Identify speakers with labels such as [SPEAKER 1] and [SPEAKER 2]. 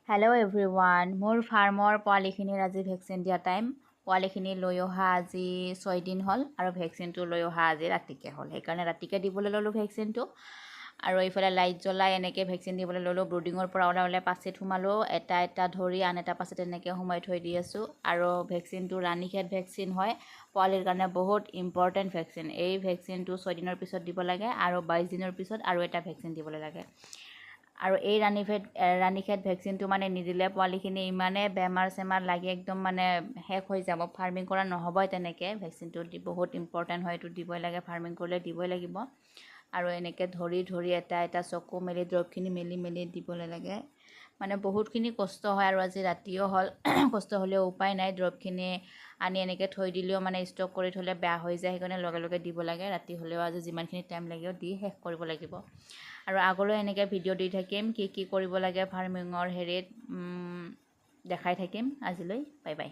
[SPEAKER 1] Hello' everyone, মোৰ ফাৰ্মৰ পোৱালিখিনিৰ আজি ভেকচিন দিয়া টাইম। পোৱালিখিনি লৈ অহা আজি 6 দিন হ'ল আৰু ভেকচিনটো লৈ অহা আজি ৰাতিকৈ হ'ল। সেইকাৰণে ৰাতিকৈ দিবলৈ ল'লোঁ ভেকচিনটো। আৰু এইফালে লাইট জ্বলাই এনেকৈ ভেকচিন দিবলৈ ল'লোঁ। ব্ৰুডিঙৰ পৰা ওলাই পাচিত সোমালোঁ, এটা এটা ধৰি আন এটা পাচিত এনেকৈ সোমাই থৈ দি আছোঁ। আৰু ভেকচিনটো ৰাণীখেত ভেকচিন হয়, পোৱালিৰ কাৰণে বহুত ইম্পৰ্টেণ্ট ভেকচিন। এই ভেকচিনটো 6 দিনৰ পিছত দিব লাগে আৰু 22 দিনৰ পিছত আৰু এটা ভেকচিন দিবলৈ লাগে। আৰু এই ৰাণীখেত ভেকচিনটো মানে নিদিলে পোৱালিখিনি ইমানে বেমাৰ চেমাৰ লাগি একদম মানে শেষ হৈ যাব। ফাৰ্মিং কৰা নহ'বই তেনেকৈ। ভেকচিনটো বহুত ইম্পৰ্টেণ্ট হয়, এইটো দিবই লাগে, ফাৰ্মিং কৰিলে দিবই লাগিব। আৰু এনেকৈ ধৰি ধৰি এটা এটা চকু মেলি দৰৱখিনি মেলি দিবলৈ লাগে। মানে বহুতখিনি কষ্ট হয় আৰু আজি ৰাতিও হ'ল। কষ্ট হ'লেও উপায় নাই, দৰৱখিনি আনি এনেকৈ থৈ দিলেও মানে ষ্টক কৰি থ'লে বেয়া হৈ যায়, সেইকাৰণে লগে লগে দিব লাগে। ৰাতি হ'লেও আজি যিমানখিনি টাইম লাগিব দি শেষ কৰিব লাগিব। আৰু আগলৈ এনেকৈ ভিডিঅ' দি থাকিম, কি কি কৰিব লাগে ফাৰ্মিঙৰ হেৰিত দেখাই থাকিম। আজিলৈ বাই বাই।